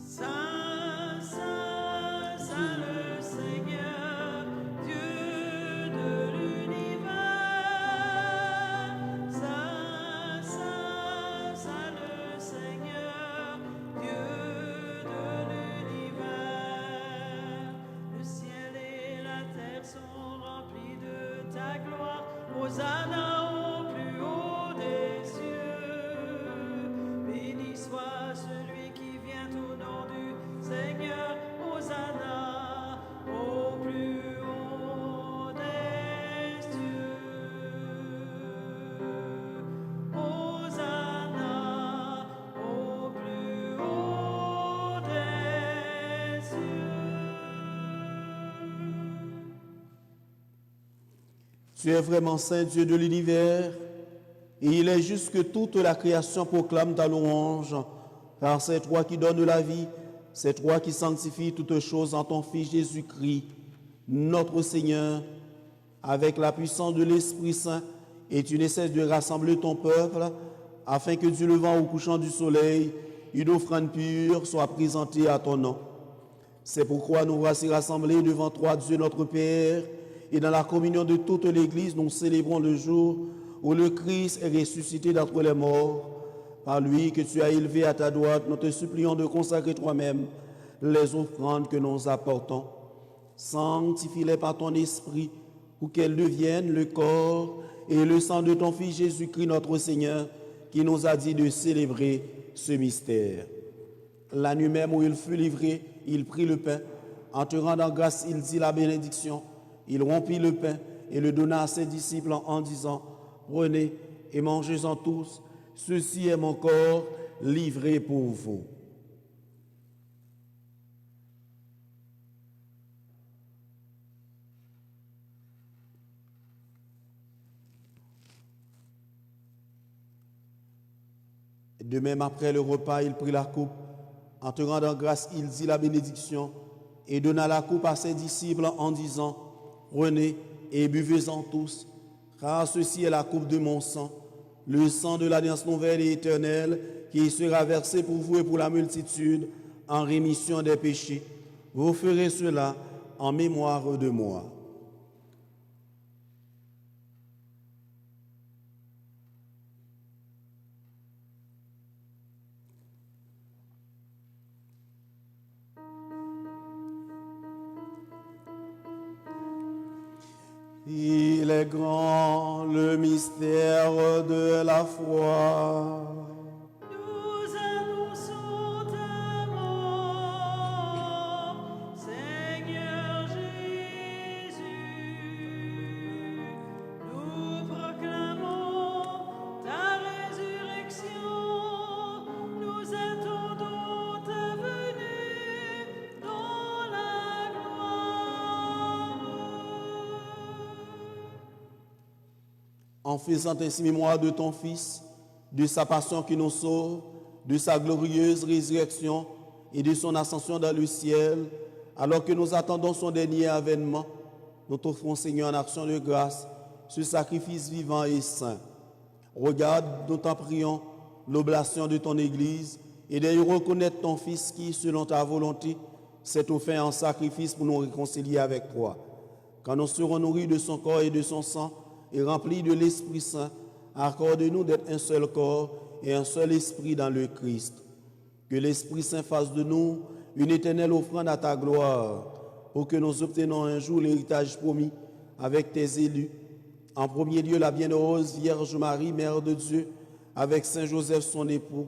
Saint, Saint, Saint le Seigneur, Dieu de l'univers. Saint, Saint, Saint le Seigneur, Dieu de l'univers. Le ciel et la terre sont remplis de ta gloire. Hosanna au plus haut des cieux. Béni soit celui qui vient au nom du Seigneur. Hosanna au plus haut des cieux. Hosanna au plus haut des cieux. Tu es vraiment saint Dieu de l'univers, et il est juste que toute la création proclame ta louange, car c'est toi qui donnes la vie, c'est toi qui sanctifies toutes choses en ton Fils Jésus-Christ, notre Seigneur, avec la puissance de l'Esprit Saint, et tu ne cesses de rassembler ton peuple, afin que du levant au couchant du soleil, une offrande pure soit présentée à ton nom. C'est pourquoi nous voici rassemblés devant toi, Dieu notre Père, et dans la communion de toute l'Église, nous célébrons le jour où le Christ est ressuscité d'entre les morts. Par lui que tu as élevé à ta droite, nous te supplions de consacrer toi-même les offrandes que nous apportons. Sanctifie-les par ton esprit, pour qu'elles deviennent le corps et le sang de ton Fils Jésus-Christ notre Seigneur, qui nous a dit de célébrer ce mystère. La nuit même où il fut livré, il prit le pain. En te rendant grâce, il dit la bénédiction. Il rompit le pain et le donna à ses disciples en disant, « Prenez et mangez-en tous, ceci est mon corps livré pour vous. » De même, après le repas, il prit la coupe. En te rendant grâce, il dit la bénédiction et donna la coupe à ses disciples en disant, « Prenez et buvez-en tous, car ceci est la coupe de mon sang, le sang de l'alliance nouvelle et éternelle, qui sera versé pour vous et pour la multitude en rémission des péchés. Vous ferez cela en mémoire de moi. » Il est grand le mystère de la foi. Nous annonçons ta mort, Seigneur Jésus. Nous proclamons ta résurrection. Nous attendons ta venue dans la gloire. En faisant ainsi mémoire de ton Fils, de sa passion qui nous sauve, de sa glorieuse résurrection et de son ascension dans le ciel, alors que nous attendons son dernier avènement, nous t'offrons, Seigneur, en action de grâce, ce sacrifice vivant et saint. Regarde, nous t'en prions, l'oblation de ton Église et de reconnaître ton Fils qui, selon ta volonté, s'est offert en sacrifice pour nous réconcilier avec toi. Quand nous serons nourris de son corps et de son sang et remplis de l'Esprit Saint, accorde-nous d'être un seul corps et un seul esprit dans le Christ. Que l'Esprit Saint fasse de nous une éternelle offrande à ta gloire, pour que nous obtenions un jour l'héritage promis avec tes élus. En premier lieu, la bienheureuse Vierge Marie, Mère de Dieu, avec Saint Joseph son époux,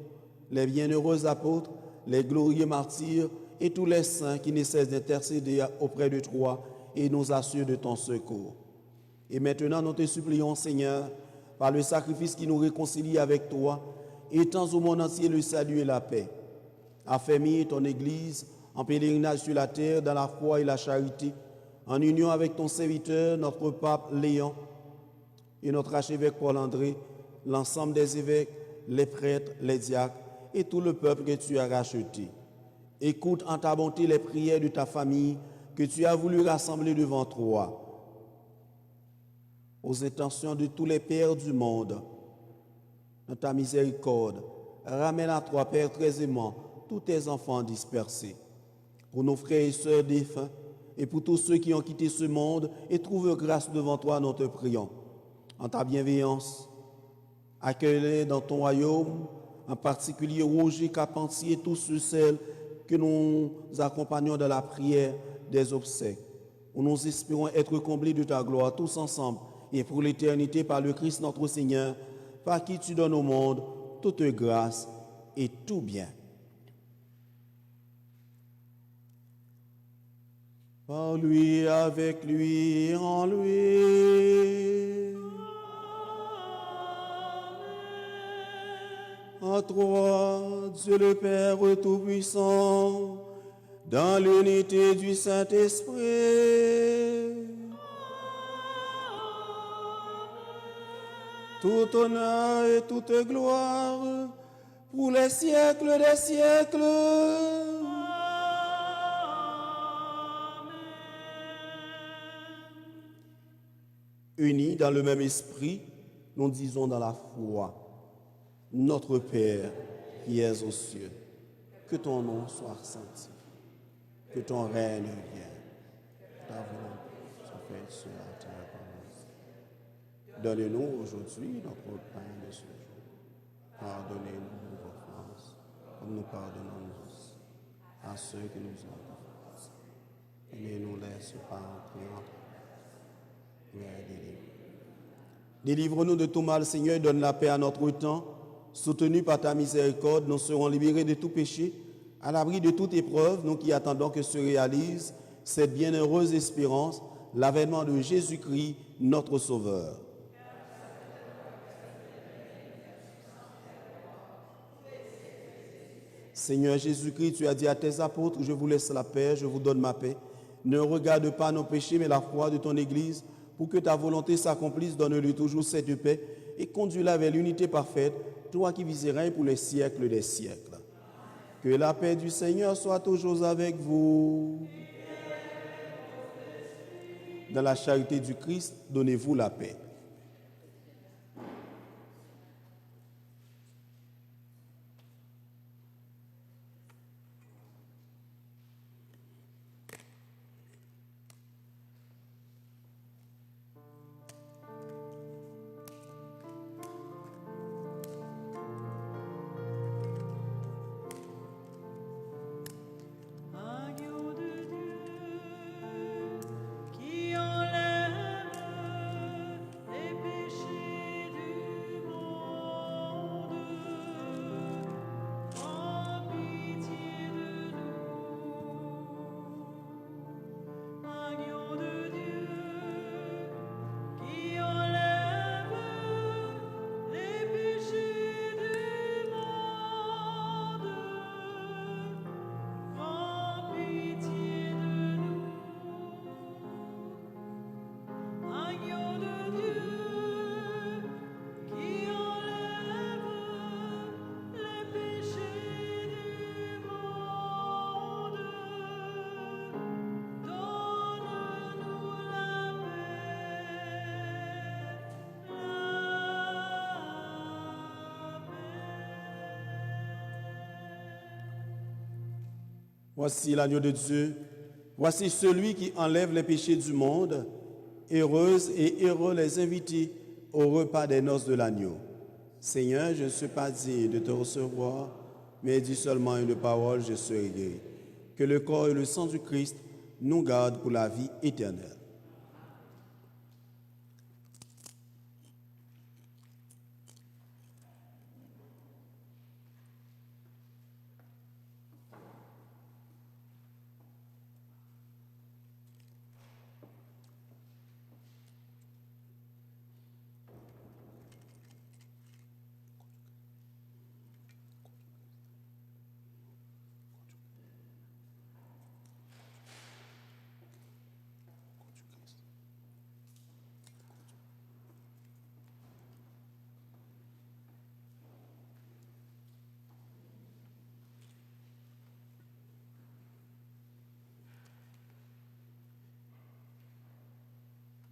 les bienheureux apôtres, les glorieux martyrs et tous les saints qui ne cessent d'intercéder auprès de toi et nous assurent de ton secours. Et maintenant, nous te supplions, Seigneur, par le sacrifice qui nous réconcilie avec toi, étends au monde entier le salut et la paix. Affermis ton Église en pèlerinage sur la terre, dans la foi et la charité, en union avec ton serviteur, notre pape Léon, et notre archevêque Paul-André, l'ensemble des évêques, les prêtres, les diacres et tout le peuple que tu as racheté. Écoute en ta bonté les prières de ta famille que tu as voulu rassembler devant toi. Aux intentions de tous les pères du monde, dans ta miséricorde, ramène à toi, Père très aimant, tous tes enfants dispersés. Pour nos frères et sœurs défunts, et pour tous ceux qui ont quitté ce monde et trouvent grâce devant toi, nous te prions. En ta bienveillance, accueille-les dans ton royaume, en particulier Roger Carpentier et tous ceux, celles que nous accompagnons dans la prière des obsèques, où nous espérons être comblés de ta gloire tous ensemble, et pour l'éternité par le Christ notre Seigneur, par qui tu donnes au monde toute grâce et tout bien. Par lui, avec lui, en lui. En toi, Dieu le Père Tout-Puissant, dans l'unité du Saint-Esprit. Tout honneur et toute gloire pour les siècles des siècles. Unis dans le même esprit, nous disons dans la foi, notre Père qui es aux cieux, que ton nom soit sanctifié, que ton règne vienne, ta volonté soit faite sur la terre comme au ciel. Donne-nous aujourd'hui notre pain de ce jour. Pardonnez-nous nos offenses, comme nous pardonnons aussi à ceux qui nous ont offensés. Et ne nous laisse pas entrer en Délivre-nous de tout mal, Seigneur, et donne la paix à notre temps. Soutenus par ta miséricorde, nous serons libérés de tout péché, à l'abri de toute épreuve, nous qui attendons que se réalise cette bienheureuse espérance, l'avènement de Jésus-Christ, notre Sauveur. Seigneur Jésus-Christ, tu as dit à tes apôtres, je vous laisse la paix, je vous donne ma paix. Ne regarde pas nos péchés, mais la foi de ton Église. Pour que ta volonté s'accomplisse, donne-lui toujours cette paix et conduis-la vers l'unité parfaite, toi qui vis et règnes pour les siècles des siècles. Que la paix du Seigneur soit toujours avec vous. Dans la charité du Christ, donnez-vous la paix. Agneau de Dieu qui enlève Voici l'agneau de Dieu. Voici celui qui enlève les péchés du monde. Heureuses et heureux les invités au repas des noces de l'agneau. Seigneur, je ne suis pas digne de te recevoir, mais dis seulement une parole, je serai guéri. Que le corps et le sang du Christ nous gardent pour la vie éternelle.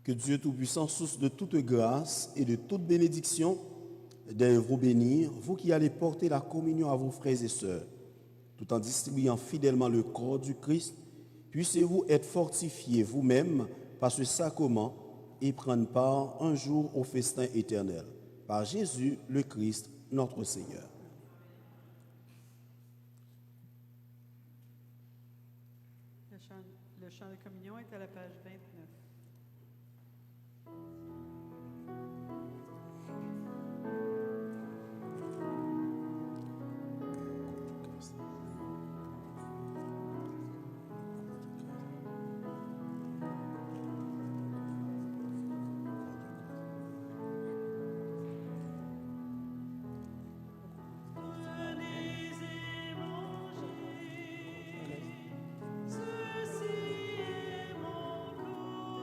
Que Dieu Tout-Puissant, source de toute grâce et de toute bénédiction, daigne vous bénir, vous qui allez porter la communion à vos frères et sœurs, tout en distribuant fidèlement le corps du Christ, puissiez-vous être fortifiés vous-même par ce sacrement et prendre part un jour au festin éternel. Par Jésus le Christ, notre Seigneur. Le chant de communion est à la page 29. Ceci est mon corps.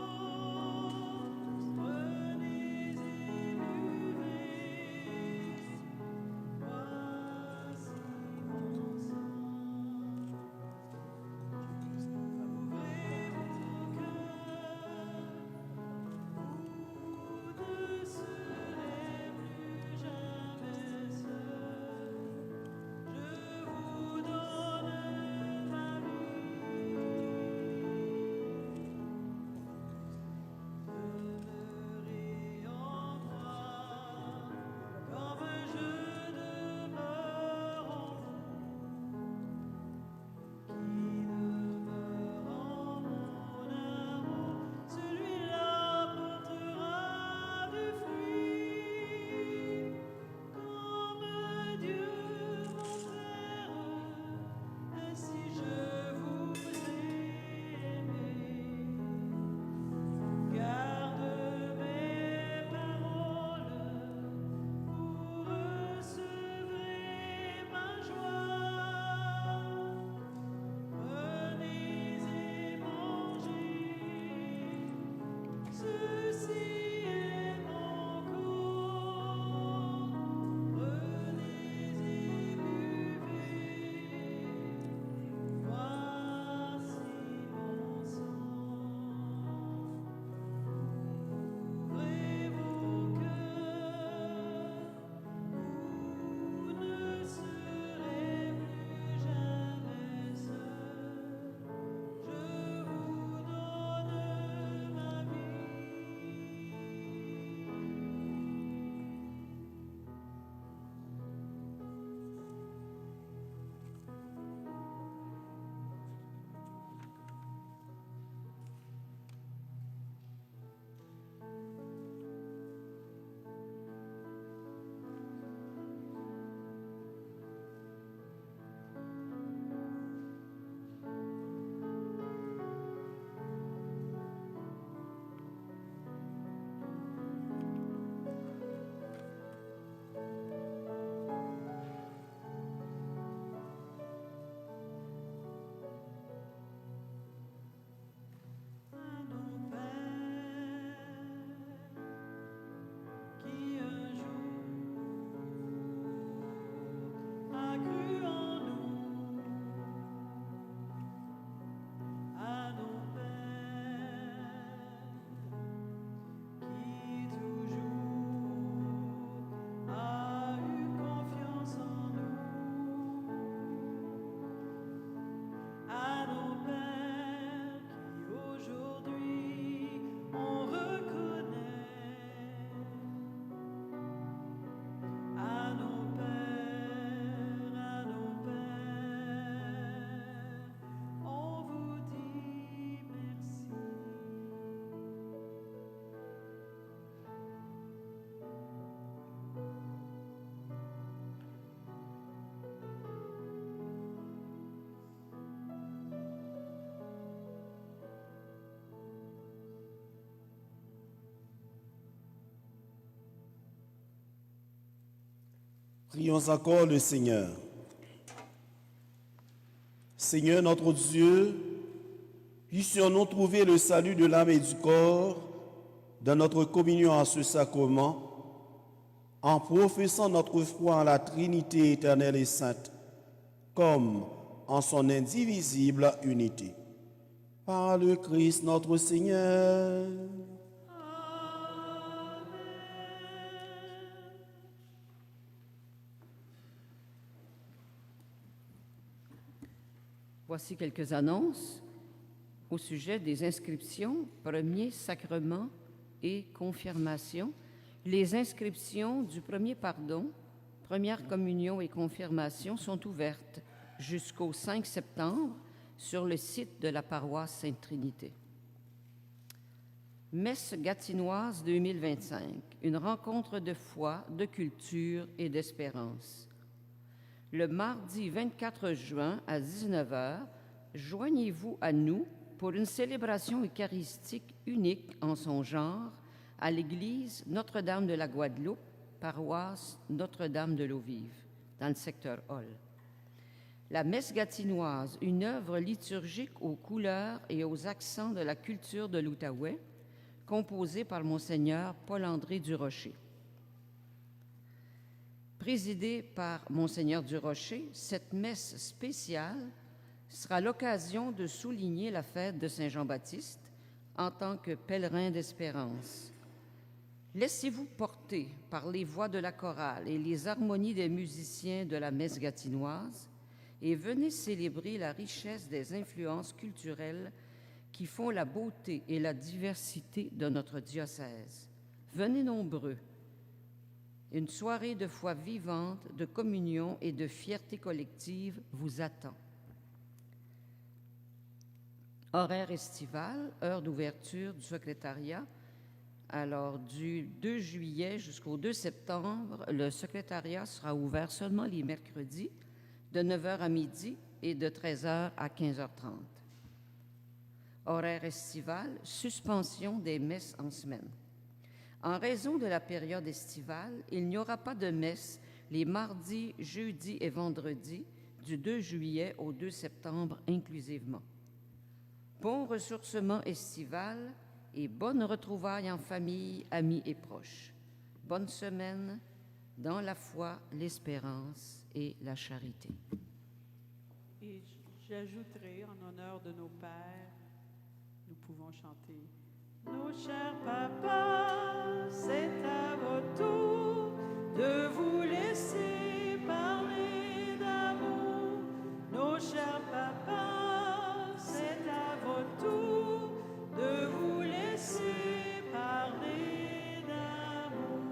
Prions encore le Seigneur. Seigneur notre Dieu, puissions-nous trouver le salut de l'âme et du corps dans notre communion à ce sacrement, en professant notre foi en la Trinité éternelle et sainte, comme en son indivisible unité. Par le Christ notre Seigneur. Voici quelques annonces au sujet des inscriptions, premier sacrement et confirmation. Les inscriptions du premier pardon, première communion et confirmation sont ouvertes jusqu'au 5 septembre sur le site de la paroisse Sainte-Trinité. Messe gatinoise 2025, une rencontre de foi, de culture et d'espérance. Le mardi 24 juin à 19h, joignez-vous à nous pour une célébration eucharistique unique en son genre à l'église Notre-Dame de la Guadeloupe, paroisse Notre-Dame de l'Eau-Vive, dans le secteur Hall. La messe gatinoise, une œuvre liturgique aux couleurs et aux accents de la culture de l'Outaouais, composée par Monseigneur Paul-André Durocher. Présidée par Monseigneur Durocher, cette messe spéciale sera l'occasion de souligner la fête de Saint-Jean-Baptiste en tant que pèlerin d'espérance. Laissez-vous porter par les voix de la chorale et les harmonies des musiciens de la messe gatinoise et venez célébrer la richesse des influences culturelles qui font la beauté et la diversité de notre diocèse. Venez nombreux. Une soirée de foi vivante, de communion et de fierté collective vous attend. Horaire estival, heure d'ouverture du secrétariat. Alors, du 2 juillet jusqu'au 2 septembre, le secrétariat sera ouvert seulement les mercredis, de 9h à midi et de 13h à 15h30. Horaire estival, suspension des messes en semaine. En raison de la période estivale, il n'y aura pas de messe les mardis, jeudis et vendredis du 2 juillet au 2 septembre inclusivement. Bon ressourcement estival et bonnes retrouvailles en famille, amis et proches. Bonne semaine dans la foi, l'espérance et la charité. Et j'ajouterai, en honneur de nos pères, nous pouvons chanter « Nos chers papas, c'est à votre tour de vous laisser parler d'amour. Nos chers papas, c'est à votre tour de vous laisser parler d'amour. »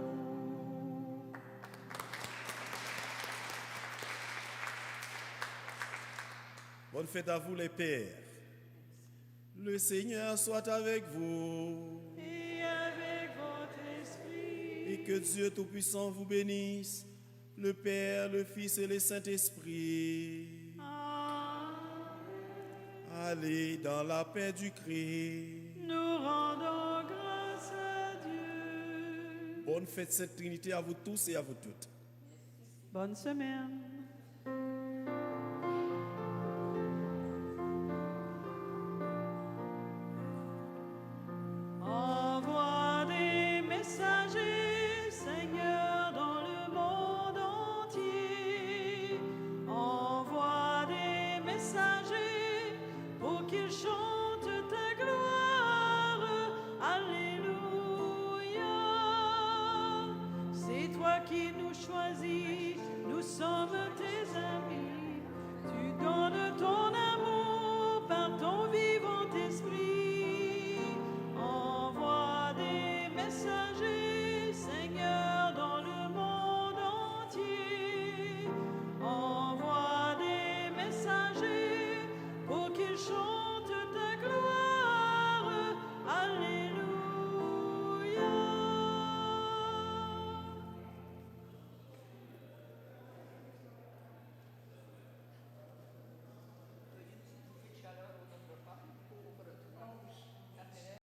Bonne fête à vous les pères. Le Seigneur soit avec vous. Et avec votre esprit. Et que Dieu Tout-Puissant vous bénisse, le Père, le Fils et le Saint-Esprit. Amen. Allez dans la paix du Christ. Nous rendons grâce à Dieu. Bonne fête Sainte Trinité à vous tous et à vous toutes. Bonne semaine.